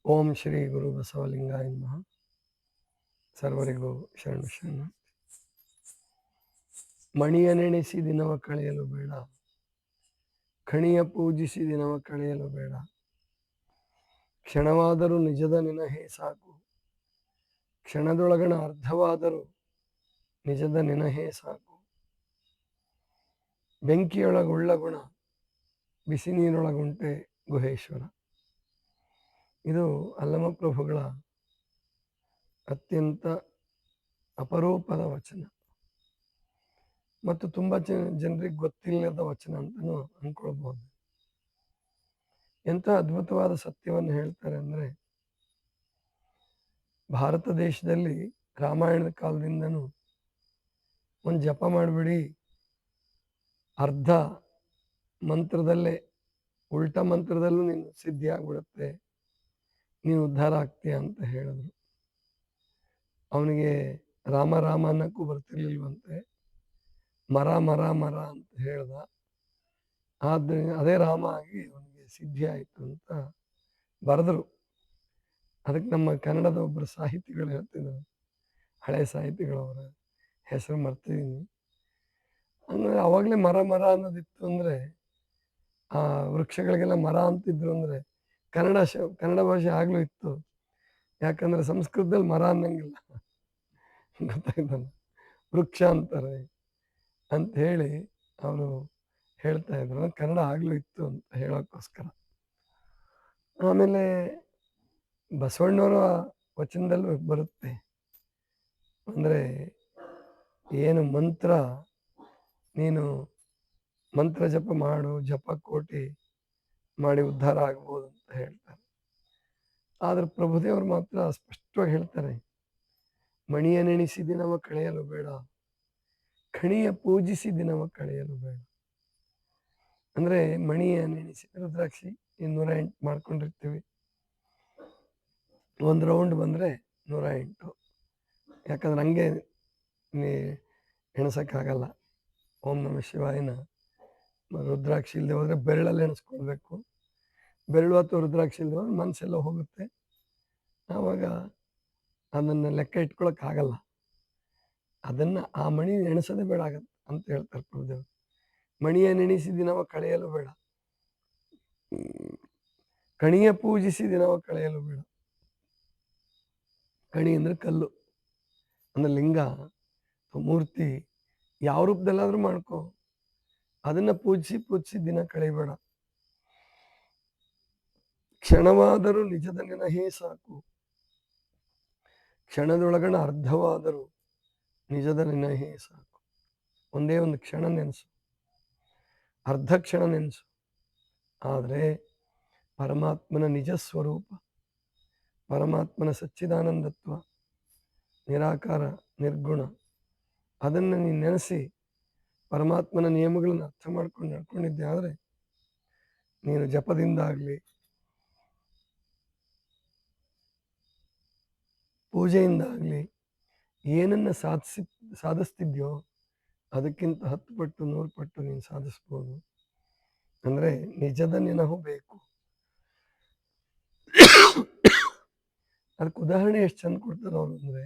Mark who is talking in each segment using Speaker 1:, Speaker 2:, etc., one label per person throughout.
Speaker 1: ಓಂ ಶ್ರೀ ಗುರು ಬಸವಲಿಂಗಾಯ ನಮಃ. ಸರ್ವರಿಗೂ ಶರಣು ಶರಣ. ಮಣಿಯ ನೆನೆಸಿ ದಿನವ ಕಳೆಯಲು ಬೇಡ, ಖಣಿಯ ಪೂಜಿಸಿ ದಿನವ ಕಳೆಯಲು ಬೇಡ. ಕ್ಷಣವಾದರೂ ನಿಜದ ನಿನಹೇ ಸಾಕು, ಕ್ಷಣದೊಳಗಣ ಅರ್ಧವಾದರೂ ನಿಜದ ನಿನಹೇ ಸಾಕು. ಬೆಂಕಿಯೊಳಗುಳ್ಳ ಗುಣ, ಬಿಸಿ ನೀರೊಳಗುಂಟೆ ಗುಹೇಶ್ವರ. ಇದು ಅಲ್ಲಮಪ್ರಭುಗಳ ಅತ್ಯಂತ ಅಪರೂಪದ ವಚನ ಮತ್ತು ತುಂಬ ಜನರಿಗೆ ಗೊತ್ತಿಲ್ಲದ ವಚನ ಅಂತಲೂ ಅಂದ್ಕೊಳ್ಬೋದು. ಎಂಥ ಅದ್ಭುತವಾದ ಸತ್ಯವನ್ನು ಹೇಳ್ತಾರೆ ಅಂದರೆ, ಭಾರತ ದೇಶದಲ್ಲಿ ರಾಮಾಯಣದ ಕಾಲದಿಂದನೂ ಒಂದು ಜಪ ಮಾಡಿಬಿಡಿ, ಅರ್ಧ ಮಂತ್ರದಲ್ಲೇ ಉಲ್ಟ ಮಂತ್ರದಲ್ಲೂ ನೀನು ಸಿದ್ಧಿ ಆಗ್ಬಿಡುತ್ತೆ, ನೀನು ಉದ್ಧಾರ ಆಗ್ತೀಯ ಅಂತ ಹೇಳಿದ್ರು. ಅವನಿಗೆ ರಾಮ ರಾಮ ಅನ್ನಕ್ಕೂ ಬರ್ತಿರ್ಲಿಲ್ವಂತೆ, ಮರ ಮರ ಮರ ಅಂತ ಹೇಳ್ದ. ಆದ್ದರಿಂದ ಅದೇ ರಾಮ ಆಗಿ ಅವನಿಗೆ ಸಿದ್ಧಿ ಆಯಿತು ಅಂತ ಬರೆದ್ರು. ಅದಕ್ಕೆ ನಮ್ಮ ಕನ್ನಡದ ಒಬ್ಬರು ಸಾಹಿತಿಗಳು ಹೇಳ್ತಿದ್ರು, ಹಳೆ ಸಾಹಿತಿಗಳವರ ಹೆಸರು ಮರ್ತಿದ್ದೀನಿ. ಅಂದರೆ ಅವಾಗಲೇ ಮರ ಮರ ಅನ್ನೋದಿತ್ತು ಅಂದರೆ, ಆ ವೃಕ್ಷಗಳಿಗೆಲ್ಲ ಮರ ಅಂತಿದ್ರು ಅಂದರೆ ಕನ್ನಡ ಭಾಷೆ ಆಗಲೂ ಇತ್ತು. ಯಾಕಂದರೆ ಸಂಸ್ಕೃತದಲ್ಲಿ ಮರ ಅನ್ನಂಗಿಲ್ಲ, ಗೊತ್ತಾಯ್ತಲ್ಲ, ವೃಕ್ಷ ಅಂತಾರೆ ಅಂತ ಹೇಳಿ ಅವರು ಹೇಳ್ತಾ ಇದ್ರು. ಕನ್ನಡ ಆಗಲೂ ಇತ್ತು ಅಂತ ಹೇಳೋಕ್ಕೋಸ್ಕರ. ಆಮೇಲೆ ಬಸವಣ್ಣವರ ವಚನದಲ್ಲೂ ಬರುತ್ತೆ, ಅಂದರೆ ಏನು ಮಂತ್ರ, ನೀನು ಮಂತ್ರ ಜಪ ಮಾಡು, ಜಪ ಕೋಟಿ ಮಾಡಿ ಉದ್ಧಾರ ಆಗ್ಬೋದು ಅಂತ ಹೇಳ್ತಾರೆ. ಆದರೆ ಪ್ರಭುದೇವರು ಮಾತ್ರ ಸ್ಪಷ್ಟವಾಗಿ ಹೇಳ್ತಾರೆ, ಮಣಿಯ ನೆನೆಸಿ ದಿನವ ಕಳೆಯಲು ಬೇಡ, ಖಣಿಯ ಪೂಜಿಸಿ ದಿನವ ಕಳೆಯಲು ಬೇಡ. ಅಂದರೆ ಮಣಿಯ ನೆನೆಸಿ, ರುದ್ರಾಕ್ಷಿ 108 ಮಾಡ್ಕೊಂಡಿರ್ತೀವಿ, ಒಂದು ರೌಂಡ್ ಬಂದರೆ 108. ಯಾಕಂದ್ರೆ ಹಂಗೆ ಎಣಸೋಕ್ಕಾಗಲ್ಲ. ಓಂ ನಮಃ ಶಿವಾಯನ ರುದ್ರಾಕ್ಷಿ ಇಲ್ಲದೆ ಹೋದರೆ ಬೆರಳಲ್ಲಿ ಎಣಿಸ್ಕೊಳ್ಬೇಕು. ಬೆರಳು ಅಥವಾ ರುದ್ರಾಕ್ಷಿ ಇಲ್ಲದೆ ಹೋದ್ರೆ ಮನಸ್ಸೆಲ್ಲ ಹೋಗುತ್ತೆ. ಆವಾಗ ಅದನ್ನು ಲೆಕ್ಕ ಇಟ್ಕೊಳಕ್ಕಾಗಲ್ಲ. ಅದನ್ನು ಆ ಮಣಿ ಎಣಿಸೋದೇ ಬೇಡ ಆಗತ್ತೆ ಅಂತ ಹೇಳ್ತಾರೆ ಪ್ರಭುದೇವರು. ಮಣಿಯ ನೆನೆಸಿ ದಿನವ ಕಳೆಯಲು ಬೇಡ, ಕಣಿಯ ಪೂಜಿಸಿ ದಿನವ ಕಳೆಯಲು ಬೇಡ. ಕಣಿ ಅಂದರೆ ಕಲ್ಲು, ಅಂದರೆ ಲಿಂಗ, ಮೂರ್ತಿ ಯಾವ ರೂಪದಲ್ಲಾದರೂ ಮಾಡ್ಕೊ, ಅದನ್ನು ಪೂಜಿಸಿ ದಿನ ಕಳೆಯಬೇಡ. ಕ್ಷಣವಾದರೂ ನಿಜದ ನೆನಹೇ ಸಾಕು, ಕ್ಷಣದೊಳಗಣ ಅರ್ಧವಾದರೂ ನಿಜದ ನೆನಹೇ ಸಾಕು. ಒಂದೇ ಒಂದು ಕ್ಷಣ ನೆನೆಸು, ಅರ್ಧ ಕ್ಷಣ ನೆನೆಸು, ಆದರೆ ಪರಮಾತ್ಮನ ನಿಜ ಸ್ವರೂಪ, ಪರಮಾತ್ಮನ ಸಚ್ಚಿದಾನಂದತ್ವ, ನಿರಾಕಾರ ನಿರ್ಗುಣ, ಅದನ್ನು ನೀನು ನೆನೆಸಿ ಪರಮಾತ್ಮನ ನಿಯಮಗಳನ್ನು ಅರ್ಥ ಮಾಡ್ಕೊಂಡು ನಡ್ಕೊಂಡಿದ್ದೆ ಆದರೆ ನೀನು ಜಪದಿಂದಾಗಲಿ ಪೂಜೆಯಿಂದಾಗಲಿ ಏನನ್ನು ಸಾಧಿಸ್ತಿದ್ಯೋ ಅದಕ್ಕಿಂತ 10 ಪಟ್ಟು 100 ಪಟ್ಟು ನೀನು ಸಾಧಿಸ್ಬೋದು. ಅಂದರೆ ನಿಜದ ನೆನಹು ಬೇಕು. ಅದಕ್ಕೆ ಉದಾಹರಣೆ ಎಷ್ಟು ಚಂದ ಕೊಡ್ತಾರೆ ಅವರು ಅಂದರೆ,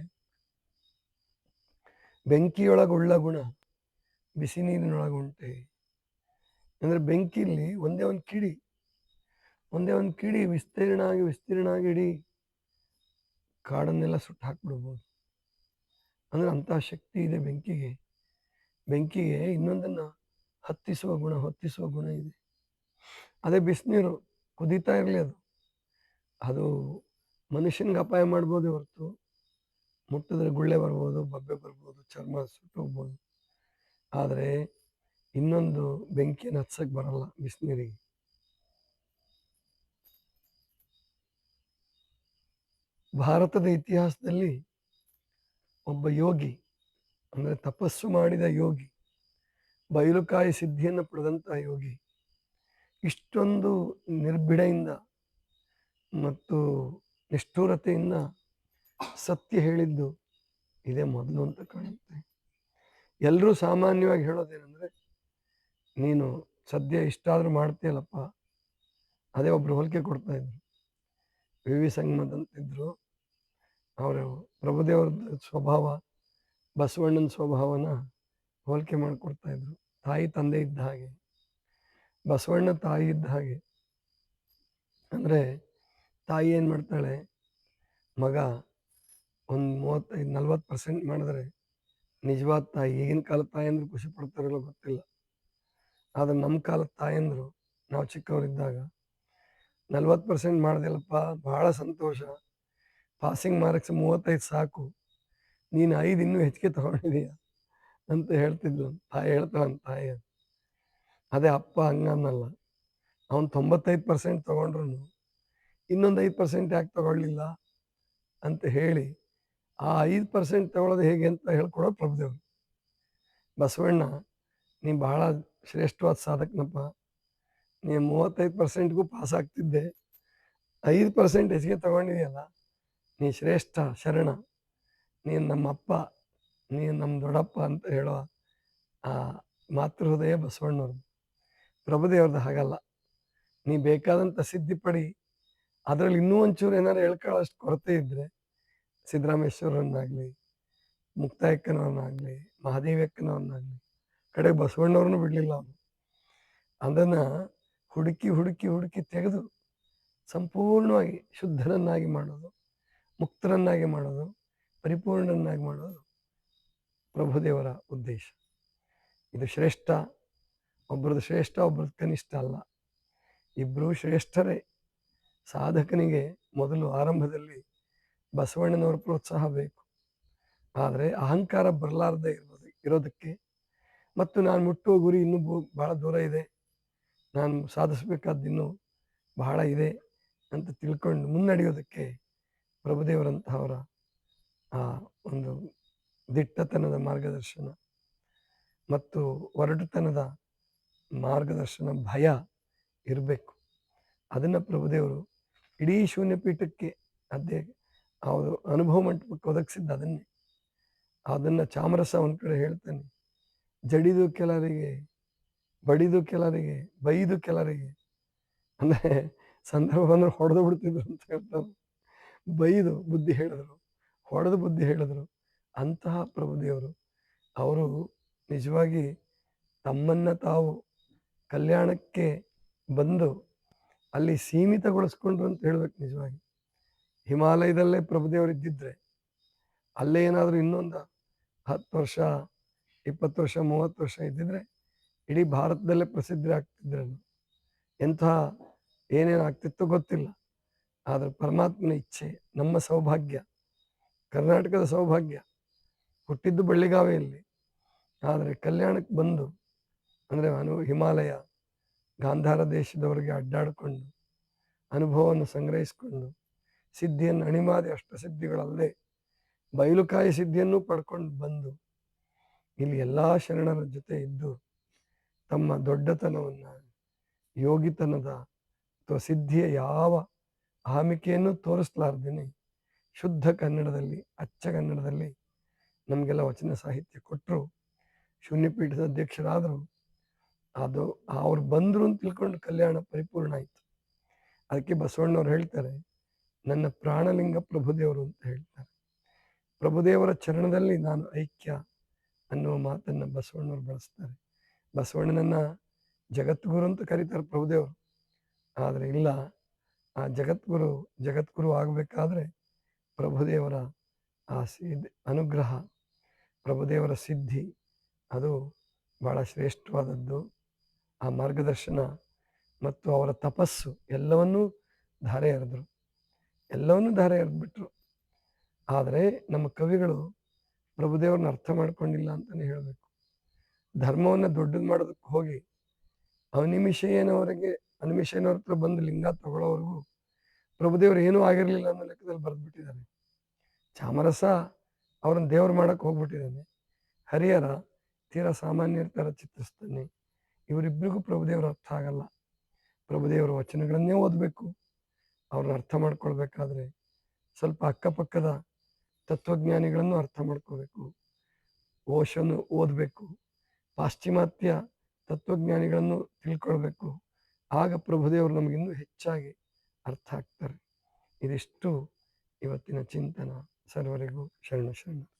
Speaker 1: ಬೆಂಕಿಯೊಳಗುಳ್ಳ ಗುಣ, ಬಿಸಿ ನೀರಿನೊಳಗುಂಟೆ. ಅಂದರೆ ಬೆಂಕಿಯಲ್ಲಿ ಒಂದೇ ಒಂದು ಕಿಡಿ ವಿಸ್ತೀರ್ಣ ಆಗಿ ಇಡೀ ಕಾಡನ್ನೆಲ್ಲ ಸುಟ್ಟು ಹಾಕ್ಬಿಡ್ಬೋದು. ಅಂದರೆ ಅಂತಹ ಶಕ್ತಿ ಇದೆ ಬೆಂಕಿಗೆ. ಬೆಂಕಿಗೆ ಇನ್ನೊಂದನ್ನು ಹೊತ್ತಿಸುವ ಗುಣ ಇದೆ. ಅದೇ ಬಿಸಿನೀರು ಕುದೀತಾ ಇರಲಿ, ಅದು ಮನುಷ್ಯನಿಗೆ ಅಪಾಯ ಮಾಡ್ಬೋದೇ ಹೊರತು ಮುಟ್ಟಿದ್ರೆ ಗುಳ್ಳೆ ಬರ್ಬೋದು, ಬಬ್ಬೆ ಬರ್ಬೋದು, ಚರ್ಮ ಸುಟ್ಟೋಗ್ಬೋದು. ಆದರೆ ಇನ್ನೊಂದು ಬೆಂಕಿಯನ್ನು ಹತ್ಸಕ್ಕೆ ಬರಲ್ಲ ಬಿಸಿನೀರಿಗೆ. ಭಾರತದ ಇತಿಹಾಸದಲ್ಲಿ ಒಬ್ಬ ಯೋಗಿ, ಅಂದರೆ ತಪಸ್ಸು ಮಾಡಿದ ಯೋಗಿ, ಬಯಲುಕಾಯಿ ಸಿದ್ಧಿಯನ್ನು ಪಡೆದಂಥ ಯೋಗಿ, ಇಷ್ಟೊಂದು ನಿರ್ಭಿಡೆಯಿಂದ ಮತ್ತು ನಿಷ್ಠೂರತೆಯಿಂದ ಸತ್ಯ ಹೇಳಿದ್ದು ಇದೇ ಮೊದಲು ಅಂತ ಕಾಣುತ್ತೆ. ಎಲ್ಲರೂ ಸಾಮಾನ್ಯವಾಗಿ ಹೇಳೋದೇನೆಂದರೆ, ನೀನು ಸದ್ಯ ಇಷ್ಟಾದರೂ ಮಾಡ್ತೀಯಲ್ಲಪ್ಪ, ಅದೇ ಒಬ್ಬರು ಹೋಲಿಕೆ ಕೊಡ್ತಾಯಿದ್ರು, ವಿ ವಿ ಸಂಗಮದಂತಿದ್ರು. ಅವರು ಪ್ರಭುದೇವ್ರದ್ದು ಸ್ವಭಾವ ಬಸವಣ್ಣನ ಸ್ವಭಾವನ ಹೋಲಿಕೆ ಮಾಡಿಕೊಡ್ತಾ ಇದ್ರು. ತಾಯಿ ತಂದೆ ಇದ್ದ ಹಾಗೆ, ಬಸವಣ್ಣ ತಾಯಿ ಇದ್ದ ಹಾಗೆ. ಅಂದರೆ ತಾಯಿ ಏನು ಮಾಡ್ತಾಳೆ, ಮಗ ಒಂದು 35-40% ಮಾಡಿದ್ರೆ ನಿಜವಾದ ತಾಯಿ. ಈಗಿನ ಕಾಲದ ತಾಯಂದ್ರು ಖುಷಿ ಪಡ್ತಾರಲ್ಲ ಗೊತ್ತಿಲ್ಲ, ಆದರೆ ನಮ್ಮ ಕಾಲದ ತಾಯಂದ್ರು ನಾವು ಚಿಕ್ಕವರಿದ್ದಾಗ 40% ಮಾಡ್ದಿಲ್ಲಪ್ಪ ಭಾಳ ಸಂತೋಷ, ಪಾಸಿಂಗ್ ಮಾರ್ಕ್ಸ್ 35 ಸಾಕು, ನೀನು 5 ಇನ್ನೂ ಹೆಚ್ಚಿಗೆ ತಗೊಂಡಿದೀಯ ಅಂತ ಹೇಳ್ತಿದ್ಲು. ತಾಯಿ ಹೇಳ್ತಾಳೆ ತಾಯಿ. ಅದೇ ಅಪ್ಪ ಹಂಗನ್ನಲ್ಲ, ಅವನು 95% ತೊಗೊಂಡ್ರು ಇನ್ನೊಂದು 5% ಯಾಕೆ ತಗೊಳ್ಳಿಲ್ಲ ಅಂತ ಹೇಳಿ ಆ 5% ತಗೊಳ್ಳೋದು ಹೇಗೆ ಅಂತ ಹೇಳ್ಕೊಡೋ ಪ್ರಭುದೇವರು. ಬಸವಣ್ಣ, ನೀ ಭಾಳ ಶ್ರೇಷ್ಠವಾದ ಸಾಧಕನಪ್ಪ, ನೀನು 35%ಗೂ ಪಾಸ್ ಆಗ್ತಿದ್ದೆ, 5% ಹೆಚ್ಚಿಗೆ ತಗೊಂಡಿದೆಯಲ್ಲ, ನೀ ಶ್ರೇಷ್ಠ ಶರಣ, ನೀನು ನಮ್ಮಪ್ಪ, ನೀನು ನಮ್ಮ ದೊಡ್ಡಪ್ಪ ಅಂತ ಹೇಳೋ ಆ ಮಾತೃ ಹೃದಯ ಬಸವಣ್ಣವ್ರದ್ದು. ಪ್ರಭುದೇವ್ರದ್ದು ಹಾಗಲ್ಲ, ನೀ ಬೇಕಾದಂಥ ಸಿದ್ಧಿ ಪಡಿ, ಅದರಲ್ಲಿ ಇನ್ನೂ ಒಂಚೂರು ಏನಾರು ಹೇಳ್ಕೊಳ್ಳೋಷ್ಟು ಕೊರತೆ ಇದ್ದರೆ ಸಿದ್ದರಾಮೇಶ್ವರನ್ನಾಗಲಿ, ಮುಕ್ತಾಯಕ್ಕನವ್ರನ್ನಾಗಲಿ, ಮಹಾದೇವಕ್ಕನವ್ರನ್ನಾಗಲಿ, ಕಡೆಗೆ ಬಸವಣ್ಣವ್ರನ್ನೂ ಬಿಡಲಿಲ್ಲ ಅವನು. ಅದನ್ನು ಹುಡುಕಿ ಹುಡುಕಿ ಹುಡುಕಿ ತೆಗೆದು ಸಂಪೂರ್ಣವಾಗಿ ಶುದ್ಧರನ್ನಾಗಿ ಮಾಡೋದು, ಮುಕ್ತರನ್ನಾಗಿ ಮಾಡೋದು, ಪರಿಪೂರ್ಣರನ್ನಾಗಿ ಮಾಡೋದು ಪ್ರಭುದೇವರ ಉದ್ದೇಶ. ಇದು ಶ್ರೇಷ್ಠ, ಒಬ್ಬರದ್ದು ಶ್ರೇಷ್ಠ ಒಬ್ಬರದ್ದು ಕನಿಷ್ಠ ಅಲ್ಲ, ಇಬ್ಬರೂ ಶ್ರೇಷ್ಠರೇ. ಸಾಧಕನಿಗೆ ಮೊದಲು ಆರಂಭದಲ್ಲಿ ಬಸವಣ್ಣನವರ ಪ್ರೋತ್ಸಾಹ ಬೇಕು, ಆದರೆ ಅಹಂಕಾರ ಬರಲಾರದೆ ಇರೋದಕ್ಕೆ ಮತ್ತು ನಾನು ಮುಟ್ಟುವ ಗುರಿ ಇನ್ನೂ ಭಾಳ ದೂರ ಇದೆ, ನಾನು ಸಾಧಿಸಬೇಕಾದ್ದು ಇನ್ನೂ ಬಹಳ ಇದೆ ಅಂತ ತಿಳ್ಕೊಂಡು ಮುನ್ನಡೆಯೋದಕ್ಕೆ ಪ್ರಭುದೇವರಂತಹವರ ಆ ಒಂದು ದಿಟ್ಟತನದ ಮಾರ್ಗದರ್ಶನ ಮತ್ತು ಒರಟುತನದ ಮಾರ್ಗದರ್ಶನ, ಭಯ ಇರಬೇಕು. ಅದನ್ನು ಪ್ರಭುದೇವರು ಇಡೀ ಶೂನ್ಯಪೀಠಕ್ಕೆ ಅದೇ ಅವರು ಅನುಭವ ಮಂಟಪಕ್ಕೆ ಒದಗಿಸಿದ್ದು ಅದನ್ನೇ. ಅದನ್ನು ಚಾಮರಸ ಒಂದು ಕಡೆ ಹೇಳ್ತಾನೆ, ಜಡಿದು ಕೆಲರಿಗೆ, ಬಡಿದು ಕೆಲರಿಗೆ, ಬೈದು ಕೆಲರಿಗೆ. ಅಂದರೆ ಸಂದರ್ಭ ಬಂದ್ರೆ ಹೊಡೆದು ಬಿಡ್ತಿದ್ರು ಅಂತ ಹೇಳ್ತಾರೆ. ಬೈದು ಬುದ್ಧಿ ಹೇಳಿದ್ರು, ಹೊಡೆದು ಬುದ್ಧಿ ಹೇಳಿದ್ರು. ಅಂತಹ ಪ್ರಭುದೇವರು ಅವರು ನಿಜವಾಗಿ ತಮ್ಮನ್ನು ತಾವು ಕಲ್ಯಾಣಕ್ಕೆ ಬಂದು ಅಲ್ಲಿ ಸೀಮಿತಗೊಳಿಸ್ಕೊಂಡ್ರು ಅಂತ ಹೇಳ್ಬೇಕು. ನಿಜವಾಗಿ ಹಿಮಾಲಯದಲ್ಲೇ ಪ್ರಭುದೇವರು ಇದ್ದಿದ್ರೆ, ಅಲ್ಲೇ ಏನಾದರೂ ಇನ್ನೊಂದು 10 ವರ್ಷ, 20 ವರ್ಷ, 30 ವರ್ಷ ಇದ್ದಿದ್ರೆ ಇಡೀ ಭಾರತದಲ್ಲೇ ಪ್ರಸಿದ್ಧಿ ಆಗ್ತಿದ್ರನು. ಎಂಥ ಏನೇನು ಆಗ್ತಿತ್ತೋ ಗೊತ್ತಿಲ್ಲ, ಆದರೆ ಪರಮಾತ್ಮನ ಇಚ್ಛೆ, ನಮ್ಮ ಸೌಭಾಗ್ಯ, ಕರ್ನಾಟಕದ ಸೌಭಾಗ್ಯ. ಹುಟ್ಟಿದ್ದು ಬಳ್ಳಿಗಾವೆಯಲ್ಲಿ, ಆದರೆ ಕಲ್ಯಾಣಕ್ಕೆ ಬಂದು ಅಂದರೆ ಹಿಮಾಲಯ, ಗಾಂಧಾರ ದೇಶದವರೆಗೆ ಅಡ್ಡಾಡಿಕೊಂಡು ಅನುಭವವನ್ನು ಸಂಗ್ರಹಿಸಿಕೊಂಡು ಸಿದ್ಧಿಯನ್ನು ಅಣಿಮಾದಿ ಅಷ್ಟಸಿದ್ಧಿಗಳಲ್ಲದೆ ಬಯಲುಕಾಯಿ ಸಿದ್ಧಿಯನ್ನು ಪಡ್ಕೊಂಡು ಬಂದು ಇಲ್ಲಿ ಎಲ್ಲ ಶರಣರ ಜೊತೆ ಇದ್ದು ತಮ್ಮ ದೊಡ್ಡತನವನ್ನು, ಯೋಗಿತನದ ಅಥವಾ ಸಿದ್ಧಿಯ ಯಾವ ಆಮಿಕೆಯನ್ನು ತೋರಿಸಲಾರ್ದೇನೆ ಶುದ್ಧ ಕನ್ನಡದಲ್ಲಿ, ಅಚ್ಚ ಕನ್ನಡದಲ್ಲಿ ನಮಗೆಲ್ಲ ವಚನ ಸಾಹಿತ್ಯ ಕೊಟ್ಟರು. ಶೂನ್ಯಪೀಠದ ಅಧ್ಯಕ್ಷರಾದರು. ಅದು ಅವ್ರು ಬಂದರು ಅಂತ ತಿಳ್ಕೊಂಡು ಕಲ್ಯಾಣ ಪರಿಪೂರ್ಣ ಆಯಿತು. ಅದಕ್ಕೆ ಬಸವಣ್ಣವ್ರು ಹೇಳ್ತಾರೆ, ನನ್ನ ಪ್ರಾಣಲಿಂಗ ಪ್ರಭುದೇವರು ಅಂತ ಹೇಳ್ತಾರೆ. ಪ್ರಭುದೇವರ ಚರಣದಲ್ಲಿ ನಾನು ಐಕ್ಯ ಅನ್ನುವ ಮಾತನ್ನು ಬಸವಣ್ಣವ್ರು ಬಳಸ್ತಾರೆ. ಬಸವಣ್ಣನನ್ನು ಜಗದ್ಗುರು ಅಂತ ಕರೀತಾರೆ ಪ್ರಭುದೇವರು. ಆದರೆ ಇಲ್ಲ, ಆ ಜಗದ್ಗುರು ಆಗಬೇಕಾದ್ರೆ ಪ್ರಭುದೇವರ ಆ ಅನುಗ್ರಹ, ಪ್ರಭುದೇವರ ಸಿದ್ಧಿ ಅದು ಭಾಳ ಶ್ರೇಷ್ಠವಾದದ್ದು. ಆ ಮಾರ್ಗದರ್ಶನ ಮತ್ತು ಅವರ ತಪಸ್ಸು ಎಲ್ಲವನ್ನೂ ಧಾರೆ ಎರೆದರು, ಎಲ್ಲವನ್ನೂ ಧಾರೆ ಎರೆದ್ಬಿಟ್ರು. ಆದರೆ ನಮ್ಮ ಕವಿಗಳು ಪ್ರಭುದೇವ್ರನ್ನ ಅರ್ಥ ಮಾಡ್ಕೊಂಡಿಲ್ಲ ಅಂತಲೇ ಹೇಳಬೇಕು. ಧರ್ಮವನ್ನು ದೊಡ್ಡದು ಮಾಡೋದಕ್ಕೆ ಹೋಗಿ ಅನಿಮಿಷಯ್ಯನವರ ಹತ್ರ ಬಂದು ಲಿಂಗ ತಗೊಳ್ಳೋವರೆಗೂ ಪ್ರಭುದೇವರು ಏನೂ ಆಗಿರಲಿಲ್ಲ ಅನ್ನೋ ಲೆಕ್ಕದಲ್ಲಿ ಬರೆದ್ಬಿಟ್ಟಿದ್ದಾರೆ. ಚಾಮರಸ ಅವ್ರನ್ನ ದೇವ್ರು ಮಾಡೋಕ್ಕೆ ಹೋಗ್ಬಿಟ್ಟಿದ್ದಾನೆ, ಹರಿಹರ ತೀರಾ ಸಾಮಾನ್ಯರ ಥರ ಚಿತ್ರಿಸ್ತಾನೆ. ಇವರಿಬ್ಬರಿಗೂ ಪ್ರಭುದೇವರು ಅರ್ಥ ಆಗಲ್ಲ. ಪ್ರಭುದೇವರ ವಚನಗಳನ್ನೇ ಓದಬೇಕು. ಅವ್ರನ್ನ ಅರ್ಥ ಮಾಡ್ಕೊಳ್ಬೇಕಾದ್ರೆ ಸ್ವಲ್ಪ ಅಕ್ಕಪಕ್ಕದ ತತ್ವಜ್ಞಾನಿಗಳನ್ನು ಅರ್ಥ ಮಾಡ್ಕೋಬೇಕು, ಓಶೋನು ಓದಬೇಕು, ಪಾಶ್ಚಿಮಾತ್ಯ ತತ್ವಜ್ಞಾನಿಗಳನ್ನು ತಿಳ್ಕೊಳ್ಬೇಕು. ಆಗ ಪ್ರಭುದೇವರು ನಮಗಿನ್ನೂ ಹೆಚ್ಚಾಗಿ ಅರ್ಥ ಆಗ್ತಾರೆ. ಇದಿಷ್ಟು ಇವತ್ತಿನ ಚಿಂತನ. ಸರ್ವರಿಗೂ ಶರಣ ಶರಣ.